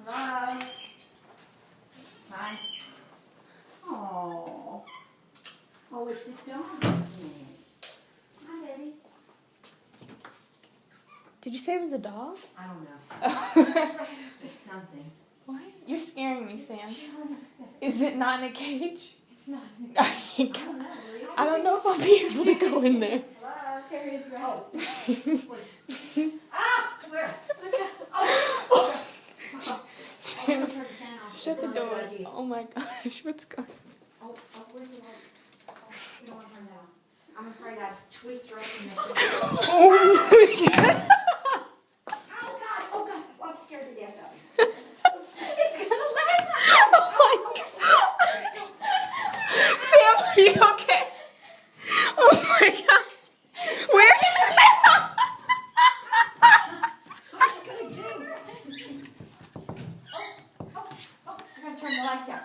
Hi. Hi. Oh. Oh, it's a dog. Hi, baby. Did you say it was a dog? I don't know. It's something. What? You're scaring me, Sam. Chilling. Is it not in a cage? It's not. I I don't know. I don't know if I'll be able to go in there. Hello, Terry is right. Oh. Wait. Ah! Where? Oh. Sam, Turn the fan off. shut the It's not a door. good idea. Oh my gosh, what's going on? Where's the light? Oh, you don't want to turn that on. I'm afraid I'd twist right in there. Oh my god. Oh, God. Oh, God. Oh, I'm scared to death of it. It's going to land. Oh my god. Sam, are you okay? Oh my god. Where is it? What am I going to do? Oh, I got to turn the lights out.